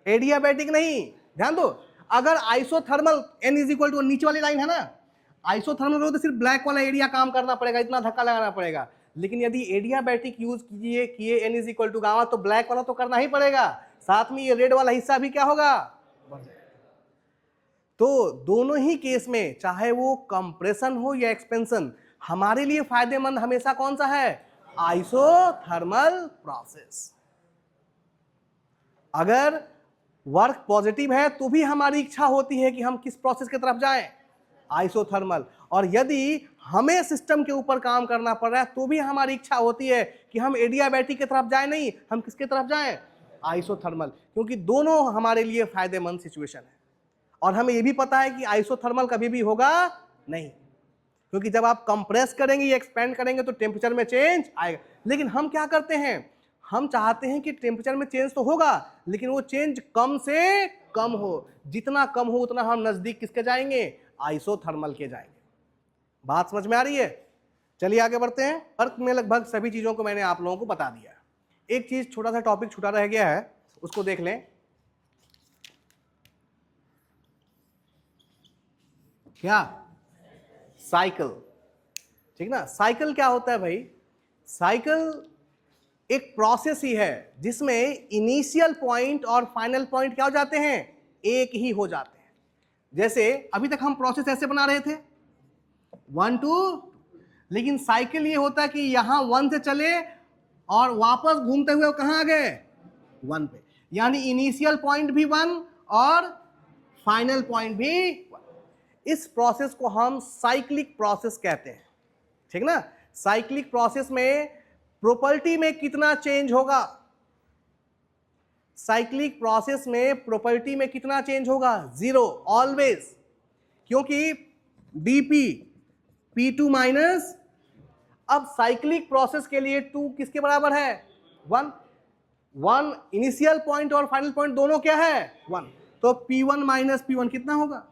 एडियाबैटिक नहीं। ध्यान दो, अगर isothermal n is equal to, नीचे वाली लाइन है ना, आइसोथर्मल हो तो सिर्फ ब्लैक वाला एरिया काम करना पड़ेगा, इतना धक्का लगाना पड़ेगा, लेकिन यदि एडियाबैटिक यूज किए n is equal to gamma, तो ब्लैक वाला तो करना ही पड़ेगा, साथ में ये रेड वाला हिस्सा भी क्या होगा, तो दोनों ही केस में चाहे वो कंप्रेशन हो या एक्सपेंशन, हमारे लिए फायदेमंद हमेशा कौन सा है, आइसोथर्मल प्रोसेस। अगर वर्क पॉजिटिव है तो भी हमारी इच्छा होती है कि हम किस प्रोसेस की तरफ जाएं, आइसोथर्मल, और यदि हमें सिस्टम के ऊपर काम करना पड़ रहा है तो भी हमारी इच्छा होती है कि हम एडियाबैटिक की तरफ जाएं, नहीं, हम किसके तरफ जाएं, आइसोथर्मल, क्योंकि दोनों हमारे लिए फायदेमंद सिचुएशन है। और हमें यह भी पता है कि आइसोथर्मल कभी भी होगा नहीं, क्योंकि जब आप कंप्रेस करेंगे या एक्सपेंड करेंगे तो टेम्परेचर में चेंज आएगा, लेकिन हम क्या करते हैं, हम चाहते हैं कि टेम्परेचर में चेंज तो होगा, लेकिन वो चेंज कम से कम हो, जितना कम हो उतना हम नजदीक किसके जाएंगे, आइसोथर्मल के जाएंगे। बात समझ में आ रही है। चलिए आगे बढ़ते हैं। अर्थ में लगभग सभी चीजों को मैंने आप लोगों को बता दिया। एक चीज, छोटा सा टॉपिक छूटा रह गया है, उसको देख लें। क्या, साइकिल, ठीक ना। साइकिल क्या होता है भाई, साइकिल एक प्रोसेस ही है जिसमें इनिशियल पॉइंट और फाइनल पॉइंट क्या हो जाते हैं, एक ही हो जाते हैं। जैसे अभी तक हम प्रोसेस ऐसे बना रहे थे 1 2, लेकिन साइकिल ये होता है कि यहां 1 से चले और वापस घूमते हुए कहां आ गए, 1 पे, यानी इनिशियल पॉइंट भी 1 और फाइनल पॉइंट भी 1। इस प्रोसेस को हम साइक्लिक प्रोसेस कहते हैं, ठीक ना। साइक्लिक प्रोसेस में प्रॉपर्टी में कितना चेंज होगा, साइक्लिक प्रोसेस में प्रॉपर्टी में कितना चेंज होगा, 0 ऑलवेज, क्योंकि dp p2 माइनस, अब साइक्लिक प्रोसेस के लिए 2 किसके बराबर है, 1, 1 इनिशियल पॉइंट और फाइनल पॉइंट दोनों क्या है, 1, तो p1 माइनस p1 कितना होगा,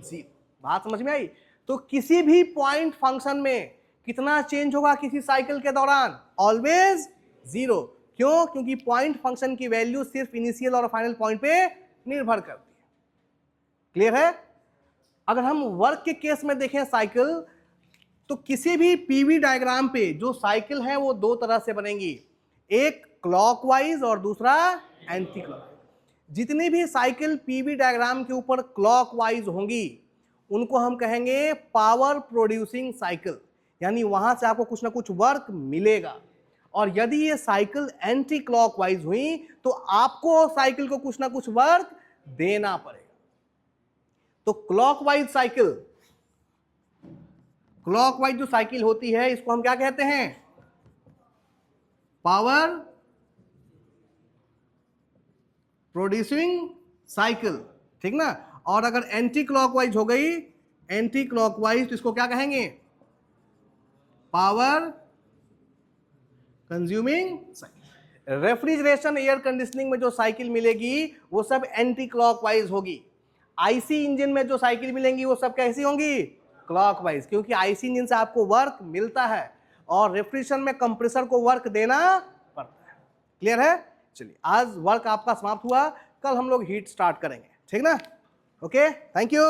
0। बात समझ में आई। तो किसी भी पॉइंट फंक्शन में कितना चेंज होगा किसी साइकिल के दौरान, ऑलवेज 0। क्यों, क्योंकि पॉइंट फंक्शन की वैल्यू सिर्फ इनिशियल और फाइनल पॉइंट पे निर्भर करती है। क्लियर है। अगर हम वर्क के केस में देखें साइकिल, तो किसी भी पीवी डायग्राम पे जो साइकिल है वो दो तरह से बनेंगी, एक क्लॉकवाइज और दूसरा एंटी क्लॉकवाइज। जितनी भी साइकिल पीवी डायग्राम के ऊपर क्लॉकवाइज होंगी उनको हम कहेंगे पावर प्रोड्यूसिंग साइकिल, यानी वहां से आपको कुछ ना कुछ वर्क मिलेगा। और यदि ये साइकिल एंटी क्लॉकवाइज हुई तो आपको साइकिल को कुछ ना कुछ वर्क देना पड़ेगा। तो क्लॉकवाइज साइकिल, क्लॉकवाइज जो साइकिल होती है इसको हम क्या कहते हैं, पावर प्रोड्यूसिंग साइकिल, ठीक ना। और अगर एंटी क्लॉकवाइज हो गई, एंटी क्लॉकवाइज, तो इसको क्या कहेंगे, power consuming cycle. Refrigeration air conditioning में जो साइकिल मिलेगी वो सब एंटी क्लॉकवाइज होगी। आईसी इंजन में जो साइकिल मिलेंगी वो सब कैसी होंगी? क्लॉकवाइज, क्योंकि आईसी इंजन से आपको वर्क मिलता है और रेफ्रिजरेशन में कंप्रेसर को वर्क देना पड़ता है। क्लियर है? चलिए, आज वर्क आपका समाप्त हुआ, कल हम लोग हीट स्टार्ट करेंगे, ठीक ना? Okay, thank you.